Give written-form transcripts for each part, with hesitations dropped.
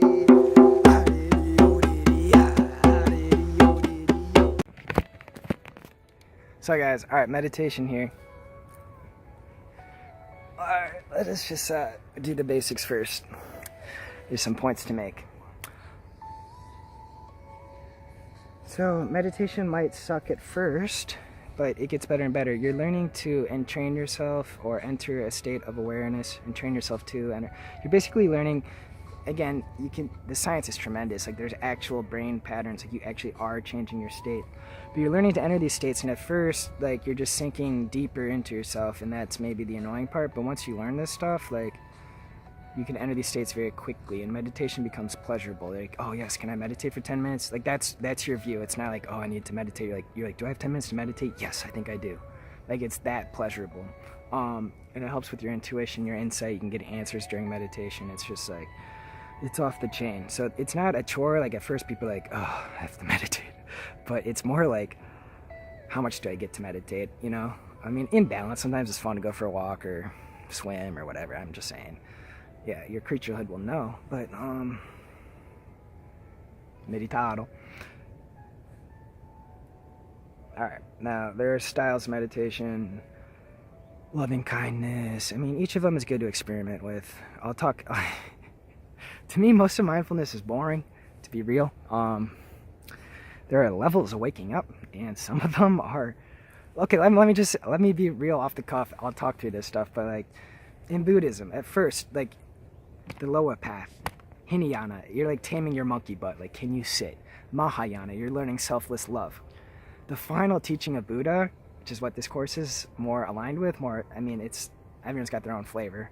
So guys, alright, meditation here. Alright, let us just do the basics first. There's some points to make. So meditation might suck at first, but it gets better and better. You're learning to entrain yourself or enter a state of awareness and train yourself to enter. You're basically learning, again, the science is tremendous. Like, there's actual brain patterns, like you actually are changing your state. But you're learning to enter these states, and at first, like, you're just sinking deeper into yourself, and that's maybe the annoying part. But once you learn this stuff, like, you can enter these states very quickly, and meditation becomes pleasurable. Like, oh yes, can I meditate for 10 minutes? Like, that's your view. It's not like, oh, I need to meditate. You're like, do I have 10 minutes to meditate? Yes, I think I do. Like, it's that pleasurable. And it helps with your intuition, your insight. You can get answers during meditation. It's just like, it's off the chain. So it's not a chore. Like, at first people are like, oh, I have to meditate. But it's more like, how much do I get to meditate, you know? I mean, in balance, sometimes it's fun to go for a walk or swim or whatever. I'm just saying. Yeah, your creaturehood will know, but meditado. Alright, now there are styles of meditation, loving kindness. I mean, each of them is good to experiment with. I'll talk. To me, most of mindfulness is boring, to be real. There are levels of waking up, and some of them are. Okay, let me be real off the cuff. I'll talk through this stuff, but like in Buddhism, at first, like, the lower path, Hinayana, you're like taming your monkey butt, like, can you sit? Mahayana, you're learning selfless love. The final teaching of Buddha, which is what this course is more aligned with, I mean, everyone's got their own flavor,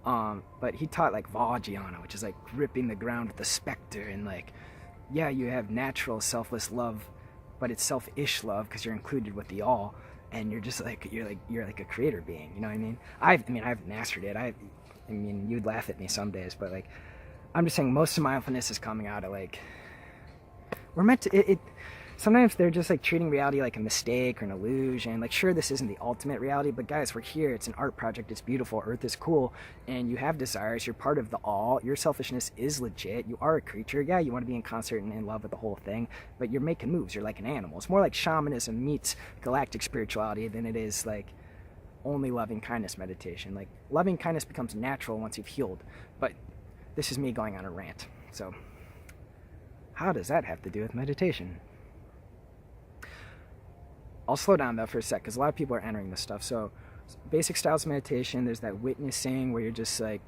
but he taught like Vajrayana, which is like gripping the ground with the specter, and like, yeah, you have natural selfless love, but it's selfish love because you're included with the all, and you're just like, you're like a creator being, you know what I mean? I've mastered it. I mean, you'd laugh at me some days, but like, I'm just saying most of mindfulness is coming out of like, we're meant to, sometimes they're just like treating reality like a mistake or an illusion. Like, sure, this isn't the ultimate reality, but guys, we're here. It's an art project. It's beautiful. Earth is cool. And you have desires. You're part of the all. Your selfishness is legit. You are a creature. Yeah, you want to be in concert and in love with the whole thing, but you're making moves. You're like an animal. It's more like shamanism meets galactic spirituality than it is like only loving kindness meditation. Like, loving kindness becomes natural once you've healed. But this is me going on a rant. So how does that have to do with meditation? I'll slow down though for a sec, because a lot of people are entering this stuff. So basic styles of meditation, there's that witnessing where you're just like,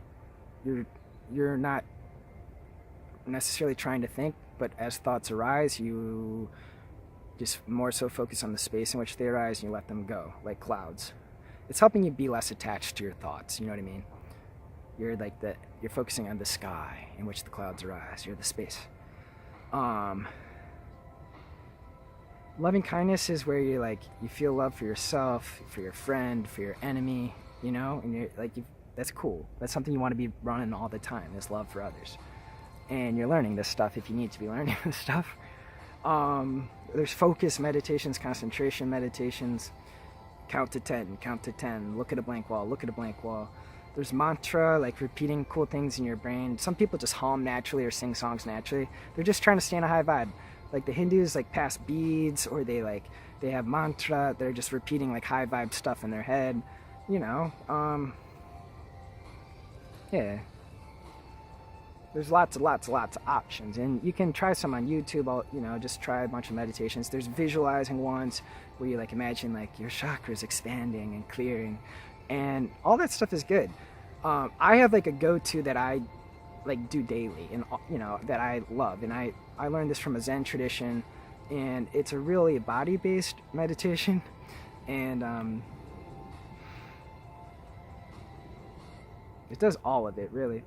you're not necessarily trying to think, but as thoughts arise, you just more so focus on the space in which they arise, and you let them go, like clouds. It's helping you be less attached to your thoughts, you know what I mean? You're like you're focusing on the sky in which the clouds arise. You're the space. Loving kindness is where you feel love for yourself, for your friend, for your enemy, you know, and you're like, that's cool. That's something you want to be running all the time, this love for others. And you're learning this stuff if you need to be learning this stuff. There's focus meditations, concentration meditations, count to 10, look at a blank wall, look at a blank wall. There's mantra, like repeating cool things in your brain. Some people just hum naturally or sing songs naturally. They're just trying to stay in a high vibe. Like the Hindus like pass beads, or they have mantra. They're just repeating like high vibe stuff in their head, you know. Yeah. There's lots of options, and you can try some on YouTube. Just try a bunch of meditations. There's visualizing ones where you like imagine like your chakras expanding and clearing, and all that stuff is good. I have like a go-to that I like do daily, and that I love, and I learned this from a Zen tradition, and it's a really body-based meditation, and it does all of it really.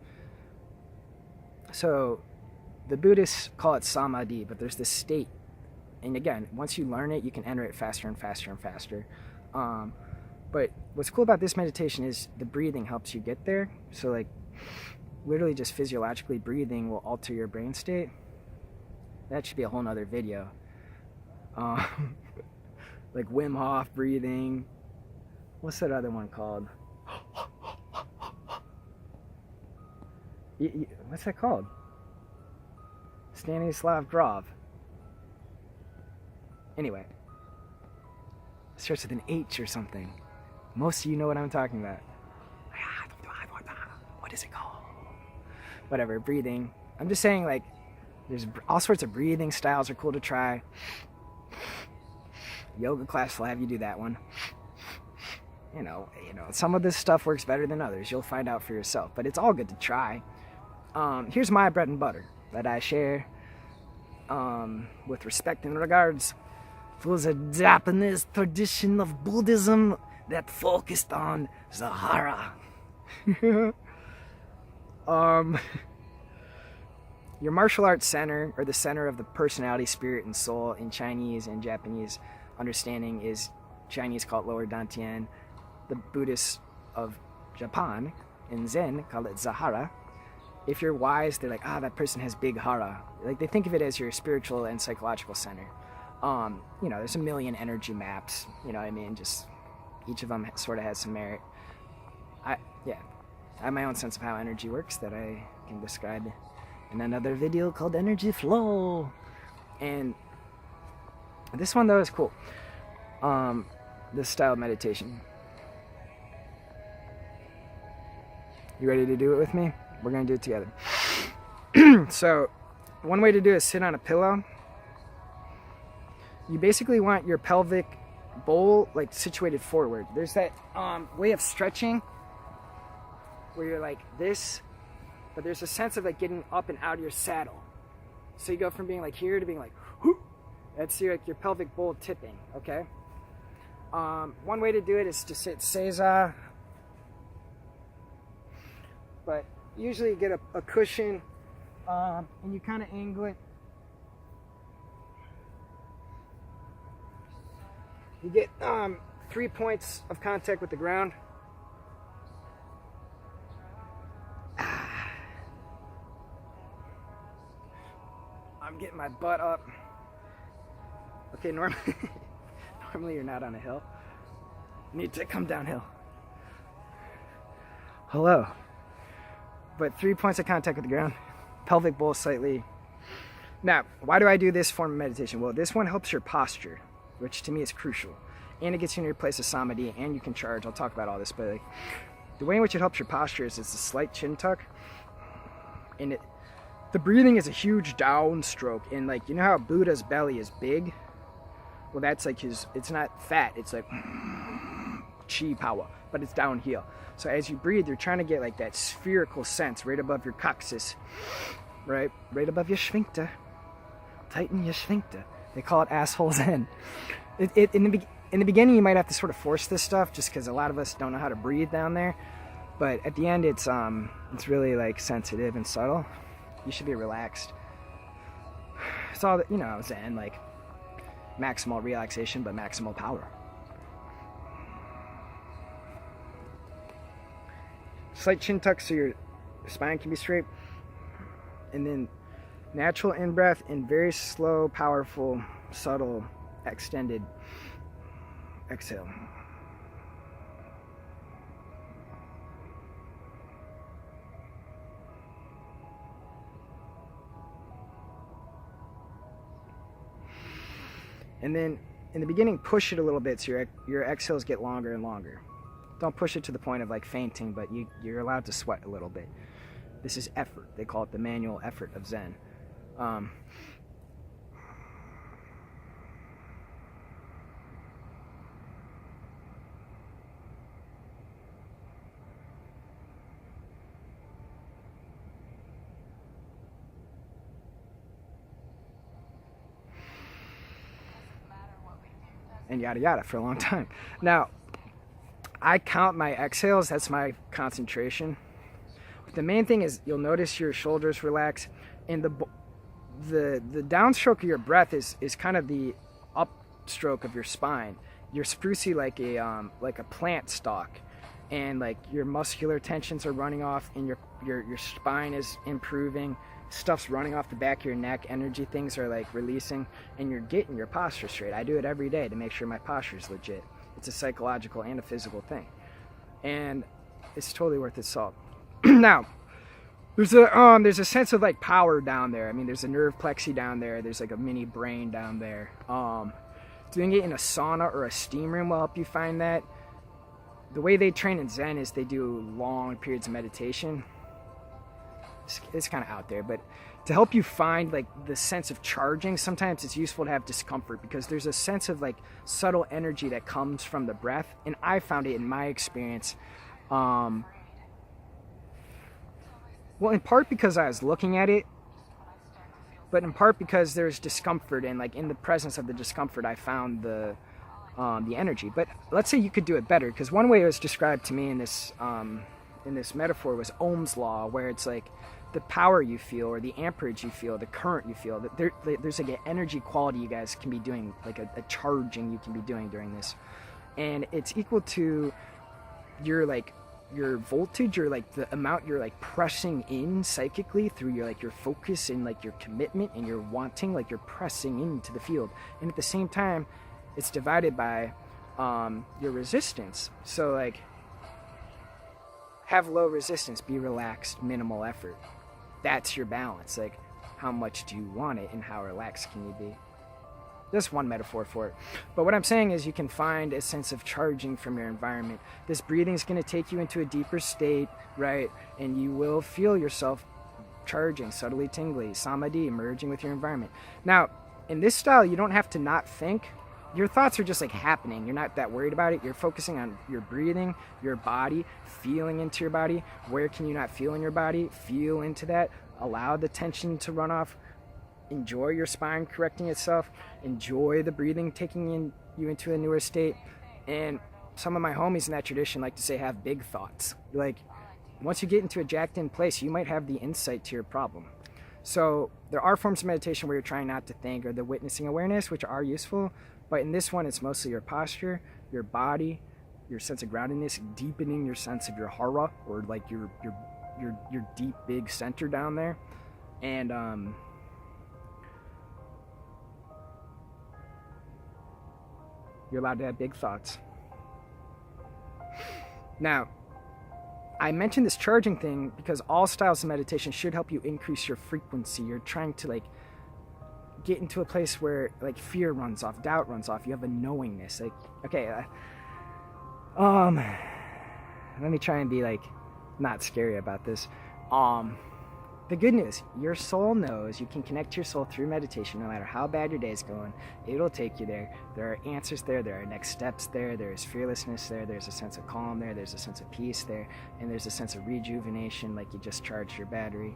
So the Buddhists call it samadhi, but there's this state, and again, once you learn it, you can enter it faster and faster and faster. But what's cool about this meditation is the breathing helps you get there. So like literally just physiologically breathing will alter your brain state. That should be a whole nother video. Like Wim Hof breathing. What's that other one called? What's that called? Stanislav Grof. Anyway, it starts with an H or something. Most of you know what I'm talking about. What is it called? Whatever, breathing. I'm just saying, like, there's all sorts of breathing styles are cool to try. Yoga class will have you do that one. You know, some of this stuff works better than others. You'll find out for yourself, but it's all good to try. Here's my bread and butter that I share with respect and regards for the Japanese tradition of Buddhism that focused on ZEN Hara. Your martial arts center, or the center of the personality, spirit, and soul in Chinese and Japanese understanding is, Chinese call it lower dantian. The Buddhists of Japan in Zen call it ZEN Hara. If you're wise, they're like, that person has big hara. Like, they think of it as your spiritual and psychological center. There's a million energy maps, you know what I mean? Just each of them sort of has some merit. I have my own sense of how energy works that I can describe in another video called Energy Flow. And this one, though, is cool. This style of meditation. You ready to do it with me? We're going to do it together. So, one way to do it is sit on a pillow. You basically want your pelvic bowl, like, situated forward. There's that way of stretching where you're like this, but there's a sense of, like, getting up and out of your saddle. So you go from being like here to being like, whoo. That's your pelvic bowl tipping, okay? One way to do it is to sit seiza, but usually you get a cushion, and you kind of angle it. You get 3 points of contact with the ground. I'm getting my butt up. Okay, normally you're not on a hill. You need to come downhill. Hello. But 3 points of contact with the ground. Pelvic bowl slightly. Now, why do I do this form of meditation? Well, this one helps your posture, which to me is crucial. And it gets you in your place of samadhi, and you can charge. I'll talk about all this, but like, the way in which it helps your posture is it's a slight chin tuck. And the breathing is a huge downstroke. And like, you know how Buddha's belly is big? Well, that's like it's not fat. It's like chi power, but it's down here. So as you breathe, you're trying to get like that spherical sense right above your coccyx, right above your sphincter. Tighten your sphincter. They call it asshole zen. In the beginning, you might have to sort of force this stuff just because a lot of us don't know how to breathe down there. But at the end, it's really like sensitive and subtle. You should be relaxed. It's all zen, like maximal relaxation, but maximal power. Slight chin tuck so your spine can be straight. And then natural in-breath and very slow, powerful, subtle, extended exhale. And then in the beginning, push it a little bit so your exhales get longer and longer. Don't push it to the point of like fainting, but you're allowed to sweat a little bit. This is effort. They call it the manual effort of Zen. And yada yada for a long time. Now, I count my exhales. That's my concentration. But the main thing is you'll notice your shoulders relax, and the downstroke of your breath is kind of the upstroke of your spine. You're sprucey like a plant stalk, and like your muscular tensions are running off, and your spine is improving. Stuff's running off the back of your neck. Energy things are like releasing, and you're getting your posture straight. I do it every day to make sure my posture is legit. It's a psychological and a physical thing, and it's totally worth its salt. Now, there's a sense of like power down there. I mean, there's a nerve plexus down there. There's like a mini brain down there. Doing it in a sauna or a steam room will help you find that. The way they train in Zen is they do long periods of meditation. It's kind of out there, but to help you find like the sense of charging, sometimes it's useful to have discomfort, because there's a sense of like subtle energy that comes from the breath, and I found it in my experience. Well, in part because I was looking at it, but in part because there's discomfort, and like in the presence of the discomfort, I found the energy. But let's say you could do it better, because one way it was described to me in this metaphor was Ohm's law, where it's like the power you feel, or the amperage you feel, the current you feel, that there's like an energy quality you guys can be doing, like a charging you can be doing during this, and it's equal to your voltage, or like the amount you're like pressing in psychically through your like your focus and like your commitment and your wanting, like you're pressing into the field, and at the same time it's divided by your resistance. So like, have low resistance, be relaxed, minimal effort. That's your balance. Like, how much do you want it, and how relaxed can you be? Just one metaphor for it. But what I'm saying is, you can find a sense of charging from your environment. This breathing is going to take you into a deeper state, right? And you will feel yourself charging, subtly tingly, samadhi, merging with your environment. Now, in this style, you don't have to not think. Your thoughts are just like happening. You're not that worried about it. You're focusing on your breathing, your body, feeling into your body. Where can you not feel in your body? Feel into that. Allow the tension to run off. Enjoy your spine correcting itself. Enjoy the breathing taking you into a newer state. And some of my homies in that tradition like to say, have big thoughts. Like, once you get into a jacked in place, you might have the insight to your problem. So there are forms of meditation where you're trying not to think, or the witnessing awareness, which are useful. But in this one, it's mostly your posture, your body, your sense of groundedness, deepening your sense of your hara, or like your deep, big center down there. And you're allowed to have big thoughts. Now, I mentioned this charging thing because all styles of meditation should help you increase your frequency. You're trying to like get into a place where like fear runs off, doubt runs off, you have a knowingness. Like, okay, let me try and be like not scary about this. The good news, your soul knows you can connect to your soul through meditation. No matter how bad your day is going, it'll take you there. There are answers there, there are next steps there, there's fearlessness there, there's a sense of calm there, there's a sense of peace there, and there's a sense of rejuvenation, like you just charged your battery.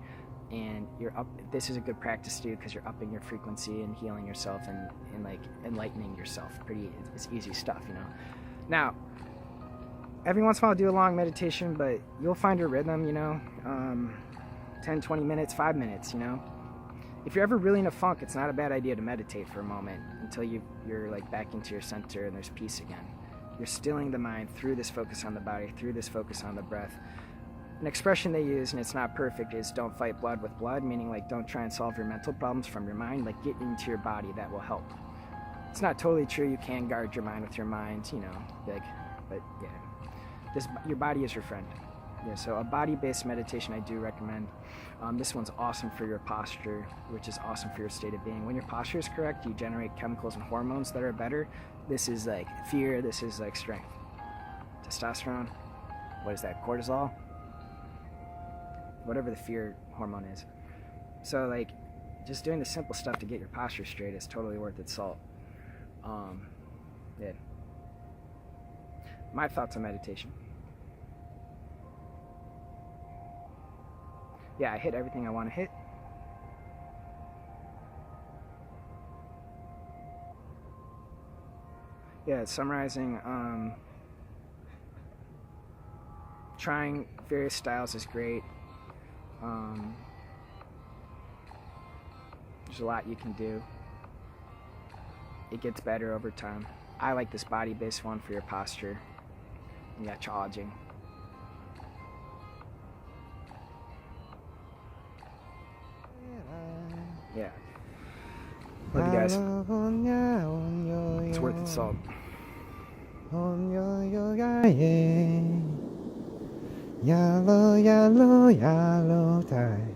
And you're up. This is a good practice to do, because you're upping your frequency and healing yourself and like enlightening yourself. It's easy stuff, you know. Now, every once in a while I'll do a long meditation, but you'll find your rhythm, you know. 10, 20 minutes, 5 minutes, you know. If you're ever really in a funk, it's not a bad idea to meditate for a moment until you're like back into your center and there's peace again. You're stilling the mind through this focus on the body, through this focus on the breath. An expression they use, and it's not perfect, is don't fight blood with blood, meaning like don't try and solve your mental problems from your mind, like get into your body, that will help. It's not totally true, you can guard your mind with your mind, you know, like, but yeah, your body is your friend. Yeah, so a body-based meditation I do recommend. This one's awesome for your posture, which is awesome for your state of being. When your posture is correct, you generate chemicals and hormones that are better. This is like fear, this is like strength. Testosterone, what is that, cortisol? Whatever the fear hormone is. So like, just doing the simple stuff to get your posture straight is totally worth its salt. Yeah. My thoughts on meditation. Yeah, I hit everything I want to hit. Yeah, summarizing, trying various styles is great. There's a lot you can do. It gets better over time. I like this body-based one for your posture. You got charging. Yeah. Love you guys. It's worth its salt. Yellow, yellow, yellow tie.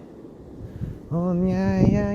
Oh, yeah, yeah,